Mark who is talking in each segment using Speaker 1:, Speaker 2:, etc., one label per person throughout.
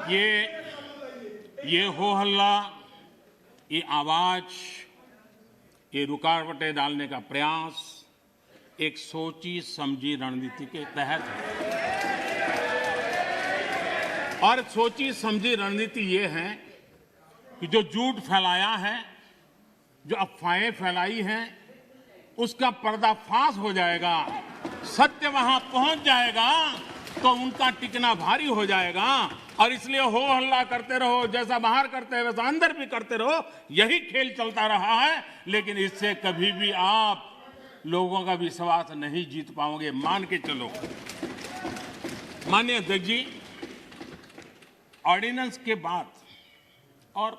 Speaker 1: ये हो हल्ला, ये आवाज, ये रुकावटें डालने का प्रयास एक सोची समझी रणनीति के तहत है। और सोची समझी रणनीति ये है कि जो झूठ फैलाया है, जो अफवाहें फैलाई हैं, उसका पर्दाफाश हो जाएगा, सत्य वहां पहुंच जाएगा तो उनका टिकना भारी हो जाएगा। और इसलिए हो हल्ला करते रहो, जैसा बाहर करते हैं वैसा अंदर भी करते रहो, यही खेल चलता रहा है। लेकिन इससे कभी भी आप लोगों का विश्वास नहीं जीत पाओगे, मान के चलो। माननीय अध्यक्ष जी, ऑर्डिनेंस के बाद और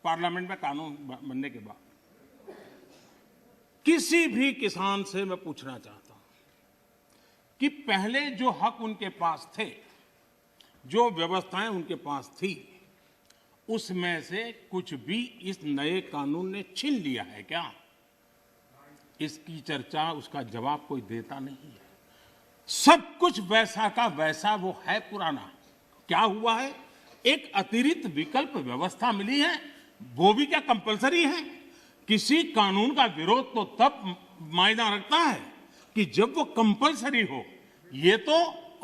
Speaker 1: पार्लियामेंट में कानून बनने के बाद किसी भी किसान से मैं पूछना चाहता हूं कि पहले जो हक उनके पास थे, जो व्यवस्थाएं उनके पास थी, उसमें से कुछ भी इस नए कानून ने छीन लिया है क्या? इसकी चर्चा, उसका जवाब कोई देता नहीं है। सब कुछ वैसा का वैसा वो है पुराना। क्या हुआ है? एक अतिरिक्त विकल्प व्यवस्था मिली है, वो भी क्या कंपलसरी है? किसी कानून का विरोध तो तब मायना रखता है कि जब वो कंपलसरी हो। ये तो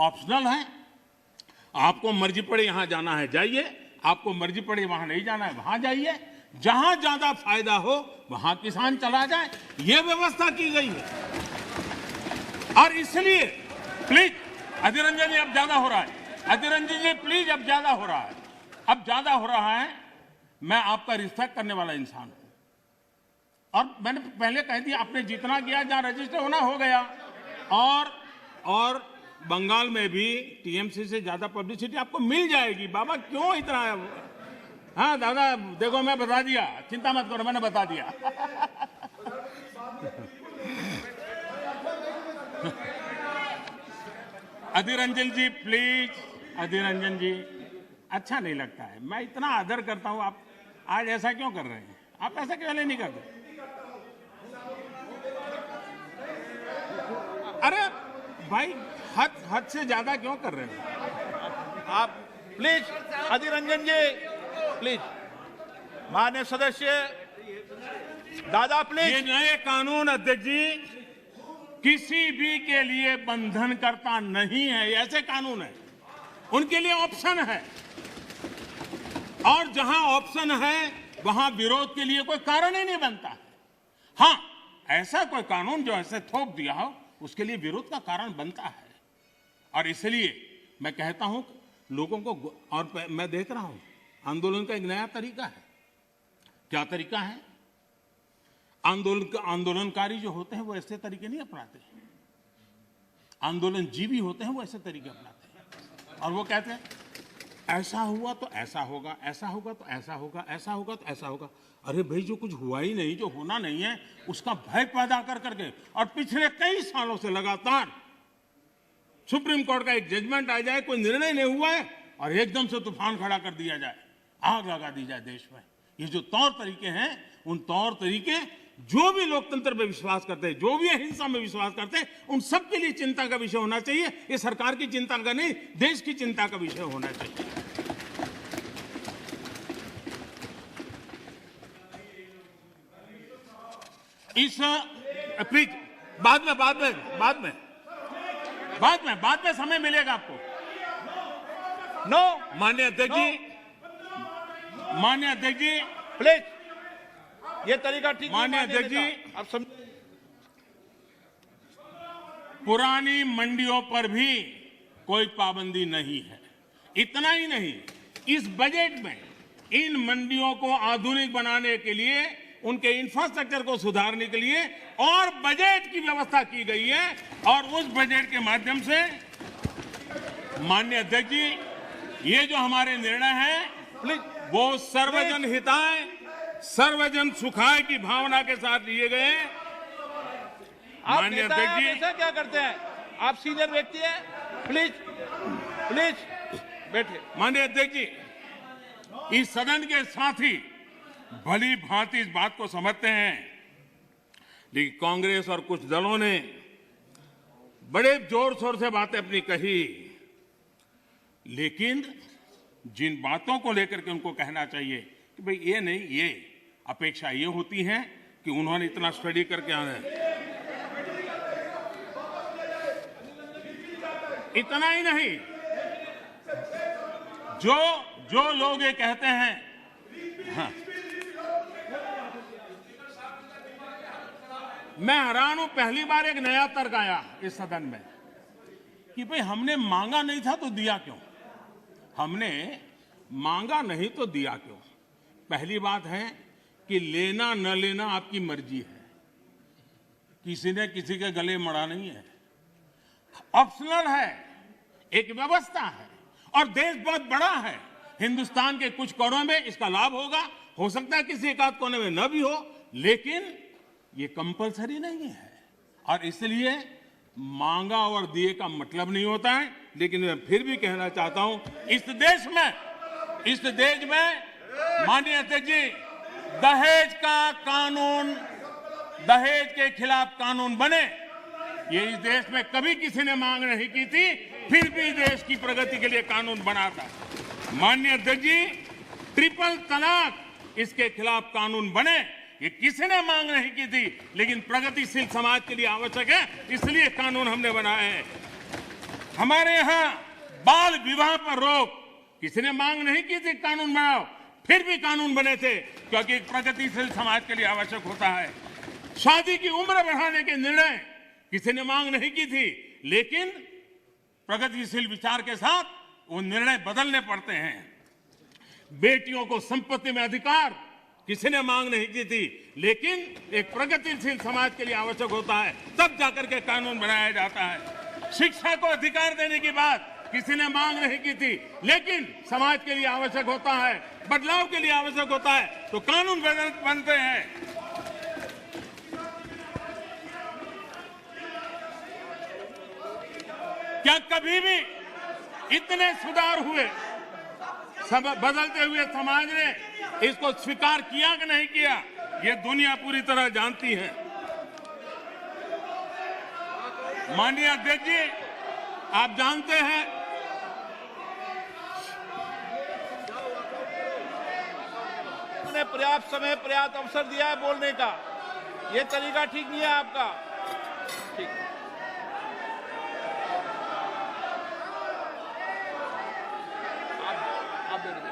Speaker 1: ऑप्शनल है। आपको मर्जी पड़े यहां जाना है जाइए, आपको मर्जी पड़े वहां नहीं जाना है वहां जाइए, जहां ज्यादा फायदा हो वहां किसान चला जाए, ये व्यवस्था की गई है। और इसलिए प्लीज अधीर रंजन जी, अब ज्यादा हो रहा है। अधीर रंजन जी प्लीज, अब ज्यादा हो रहा है, अब ज्यादा हो रहा है। मैं आपका रिस्पेक्ट करने वाला इंसान हूं और मैंने पहले कह दिया, आपने जितना किया, जहां रजिस्टर होना हो गया। और बंगाल में भी टीएमसी से ज्यादा पब्लिसिटी आपको मिल जाएगी। बाबा क्यों इतना? हाँ दादा, देखो मैं बता दिया, चिंता मत करो, मैंने बता दिया। अधीर रंजन जी प्लीज, अधीर रंजन जी, अच्छा नहीं लगता है। मैं इतना आदर करता हूं, आप आज ऐसा क्यों कर रहे हैं? आप ऐसा क्यों नहीं करते? अरे भाई, हद से ज्यादा क्यों कर रहे हैं
Speaker 2: आप? Please Adhir Ranjan ji, please. माननीय सदस्य दादा प्लीज।
Speaker 1: ये नए कानून अध्यक्ष जी किसी भी के लिए बंधन करता नहीं है। ऐसे कानून है, उनके लिए ऑप्शन है, और जहां ऑप्शन है वहां विरोध के लिए कोई कारण ही नहीं बनता है। हां, ऐसा कोई कानून जो ऐसे थोप दिया हो, उसके लिए विरोध का कारण बनता है। और इसलिए मैं कहता हूं लोगों को, और मैं देख रहा हूं आंदोलन का एक नया तरीका है। क्या तरीका है? आंदोलनकारी जो होते हैं वो ऐसे तरीके नहीं अपनाते। आंदोलन जीवी होते हैं वो ऐसे तरीके अपनाते हैं, और वो कहते हैं ऐसा हुआ तो ऐसा होगा, ऐसा होगा तो ऐसा होगा, ऐसा होगा तो ऐसा होगा। अरे भाई, जो कुछ हुआ ही नहीं, जो होना नहीं है, उसका भय पैदा कर करके, और पिछले कई सालों से लगातार सुप्रीम कोर्ट का एक जजमेंट आ जाए, कोई निर्णय नहीं हुआ है, और एकदम से तूफान खड़ा कर दिया जाए, आग लगा दी जाए देश में। ये जो तौर तरीके हैं, उन तौर तरीके जो भी लोकतंत्र में विश्वास करते हैं, जो भी अहिंसा में विश्वास करते हैं, उन सब के लिए चिंता का विषय होना चाहिए। ये सरकार की चिंता का नहीं, देश की चिंता का विषय होना चाहिए। इस प्लीज बाद में समय मिलेगा आपको।
Speaker 2: नो
Speaker 1: माननीय अध्यक्ष जी, माननीय अध्यक्ष जी
Speaker 2: प्लीज, ये तरीका ठीक नहीं।
Speaker 1: माननीय अध्यक्ष जी,
Speaker 2: आप समझ,
Speaker 1: पुरानी मंडियों पर भी कोई पाबंदी नहीं है। इतना ही नहीं, इस बजट में इन मंडियों को आधुनिक बनाने के लिए, उनके इंफ्रास्ट्रक्चर को सुधारने के लिए और बजट की व्यवस्था की गई है। और उस बजट के माध्यम से माननीय अध्यक्ष जी, ये जो हमारे निर्णय हैं वो सर्वजन हिताय, सर्वजन सुखाय की भावना के साथ लिए गए।
Speaker 2: आप नेता हैं, आप ऐसा क्या करते हैं? आप सीनियर व्यक्ति हैं, प्लीज प्लीज बैठिए।
Speaker 1: माननीय अध्यक्ष जी, इस सदन के साथी भली भांति इस बात को समझते हैं, लेकिन कांग्रेस और कुछ दलों ने बड़े जोर शोर से बातें अपनी कही, लेकिन जिन बातों को लेकर के उनको कहना चाहिए कि भाई ये नहीं, ये अपेक्षा ये होती है कि उन्होंने इतना स्टडी करके आना है। इतना ही नहीं, जो लोग ये कहते हैं, हाँ, मैं हैरान हूं, पहली बार एक नया तर्क आया इस सदन में कि भाई हमने मांगा नहीं था तो दिया क्यों? हमने मांगा नहीं तो दिया क्यों? पहली बात है कि लेना न लेना आपकी मर्जी है, किसी ने किसी के गले मड़ा नहीं है, ऑप्शनल है, एक व्यवस्था है और देश बहुत बड़ा है। हिंदुस्तान के कुछ कोनों में इसका लाभ होगा, हो सकता है किसी एक आध कोने में न भी हो, लेकिन ये कंपलसरी नहीं है। और इसलिए मांगा और दिए का मतलब नहीं होता है। लेकिन मैं फिर भी कहना चाहता हूं, इस देश में माननीय अध्यक्ष जी, दहेज का कानून, दहेज के खिलाफ कानून बने, ये इस देश में कभी किसी ने मांग नहीं की थी, फिर भी देश की प्रगति के लिए कानून बना था। माननीय अध्यक्ष जी, ट्रिपल तलाक, इसके खिलाफ कानून बने, ये किसी ने मांग नहीं की थी, लेकिन प्रगतिशील समाज के लिए आवश्यक है, इसलिए कानून हमने बनाए हैं। हमारे यहां बाल विवाह पर रोक, किसी ने मांग नहीं की थी कानून बनाओ, फिर भी कानून बने थे, क्योंकि प्रगतिशील समाज के लिए आवश्यक होता है। शादी की उम्र बढ़ाने के निर्णय किसी ने मांग नहीं की थी, लेकिन प्रगतिशील विचार के साथ वो निर्णय बदलने पड़ते हैं। बेटियों को संपत्ति में अधिकार किसी ने मांग नहीं की थी, लेकिन एक प्रगतिशील समाज के लिए आवश्यक होता है, तब जाकर के कानून बनाया जाता है। शिक्षा को अधिकार देने की बात किसी ने मांग नहीं की थी, लेकिन समाज के लिए आवश्यक होता है, बदलाव के लिए आवश्यक होता है, तो कानून बनते हैं। क्या कभी भी इतने सुधार हुए, सब बदलते हुए समाज ने इसको स्वीकार किया कि नहीं किया, ये दुनिया पूरी तरह जानती है। माननीय अध्यक्ष जी, आप जानते हैं,
Speaker 2: उन्होंने पर्याप्त समय, पर्याप्त अवसर दिया है बोलने का, ये तरीका ठीक नहीं है आपका। ठीक, आप दे दीजिए।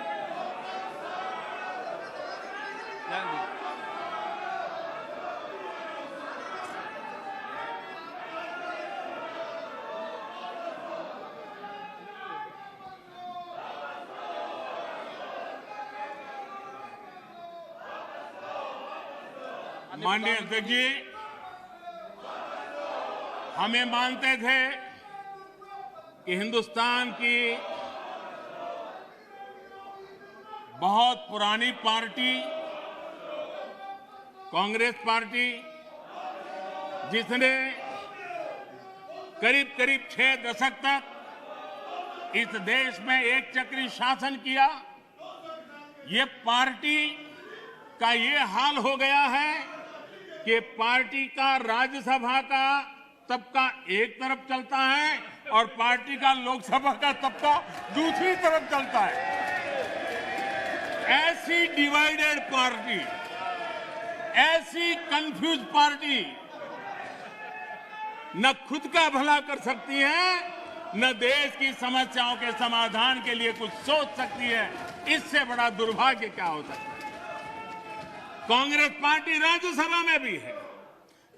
Speaker 1: माननीय अध्यक्ष जी, हमें मानते थे कि हिंदुस्तान की बहुत पुरानी पार्टी कांग्रेस पार्टी, जिसने करीब करीब 6 दशक तक इस देश में एक चक्री शासन किया, ये पार्टी का ये हाल हो गया है कि पार्टी का राज्यसभा का तबका एक तरफ चलता है और पार्टी का लोकसभा का तबका दूसरी तरफ चलता है। ऐसी डिवाइडेड पार्टी, ऐसी कंफ्यूज पार्टी न खुद का भला कर सकती है, न देश की समस्याओं के समाधान के लिए कुछ सोच सकती है। इससे बड़ा दुर्भाग्य क्या हो सकता है? कांग्रेस पार्टी राज्यसभा में भी है,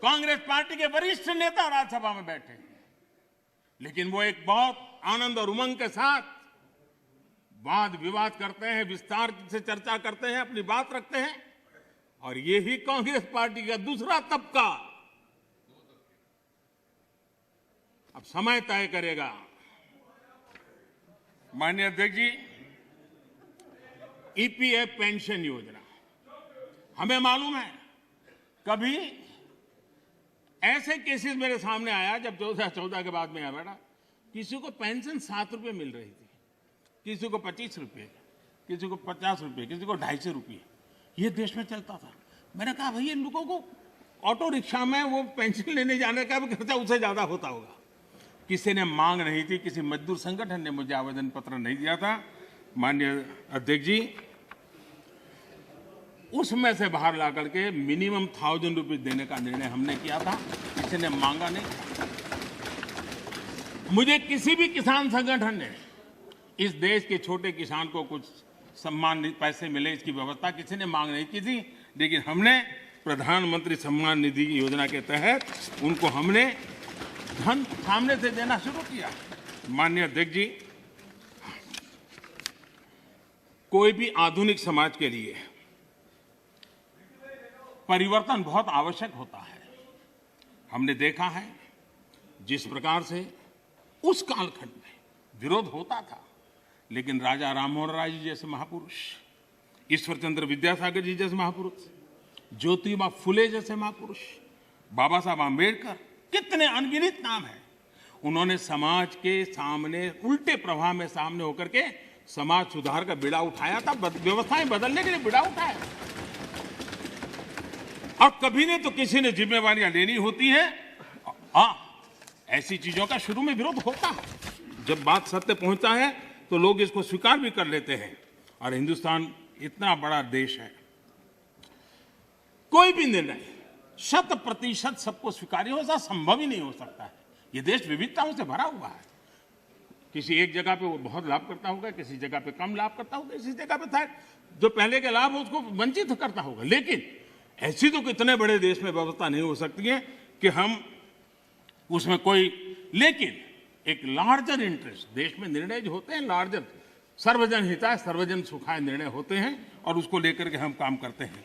Speaker 1: कांग्रेस पार्टी के वरिष्ठ नेता राज्यसभा में बैठे हैं, लेकिन वो एक बहुत आनंद और उमंग के साथ वाद विवाद करते हैं, विस्तार से चर्चा करते हैं, अपनी बात रखते हैं। और यही कांग्रेस पार्टी का दूसरा तबका अब समय तय करेगा। माननीय अध्यक्ष जी, ईपीएफ पेंशन योजना, हमें मालूम है कभी ऐसे केसेस मेरे सामने आया जब 2014 के बाद में आया बेटा, किसी को पेंशन 7 रुपए मिल रही थी, किसी को 25 रुपए, किसी को 50 रुपए, किसी को 250 रुपए, ये देश में चलता था। मैंने कहा भाई इन लोगों को ऑटो रिक्शा में वो पेंशन लेने जाने का भी खर्चा उससे ज्यादा होता होगा। किसी ने मांग नहीं थी, किसी मजदूर संगठन ने मुझे आवेदन पत्र नहीं दिया था। माननीय अध्यक्ष जी, उसमें से बाहर ला करके मिनिमम 1000 रुपीज देने का निर्णय हमने किया था, किसी ने मांगा नहीं। मुझे किसी भी किसान संगठन ने इस देश के छोटे किसान को कुछ सम्मान पैसे मिले इसकी व्यवस्था किसी ने मांग नहीं की थी, लेकिन हमने प्रधानमंत्री सम्मान निधि योजना के तहत उनको हमने धन सामने से देना शुरू किया। माननीय अध्यक्ष जी, कोई भी आधुनिक समाज के लिए परिवर्तन बहुत आवश्यक होता है। हमने देखा है जिस प्रकार से उस कालखंड में विरोध होता था, लेकिन राजा राममोहन राय जी जैसे महापुरुष, ईश्वरचंद्र विद्यासागर जी जैसे महापुरुष, ज्योतिबा फुले जैसे महापुरुष, बाबा साहब आंबेडकर, कितने अनगिनत नाम हैं, उन्होंने समाज के सामने उल्टे प्रवाह में सामने होकर के समाज सुधार का बीड़ा उठाया था, व्यवस्थाएं बदलने के लिए बीड़ा उठाया। और कभी नहीं तो किसी ने जिम्मेवारियां लेनी होती हैं। हाँ, ऐसी चीजों का शुरू में विरोध होता है, जब बात सत्य पहुंचता है तो लोग इसको स्वीकार भी कर लेते हैं। और हिंदुस्तान इतना बड़ा देश है, कोई भी निर्णय 100% सबको स्वीकार्य हो, ऐसा संभव ही नहीं हो सकता है। ये देश विविधताओं से भरा हुआ है। किसी एक जगह पे वो बहुत लाभ करता होगा, किसी जगह पे कम लाभ करता होगा, किसी जगह पे था जो पहले के लाभ उसको वंचित करता होगा। लेकिन ऐसी तो कितने बड़े देश में व्यवस्था नहीं हो सकती है कि हम उसमें कोई, लेकिन एक लार्जर इंटरेस्ट, देश में निर्णय जो होते हैं लार्जर, सर्वजन हिताय सर्वजन सुखाय निर्णय होते हैं और उसको लेकर के हम काम करते हैं।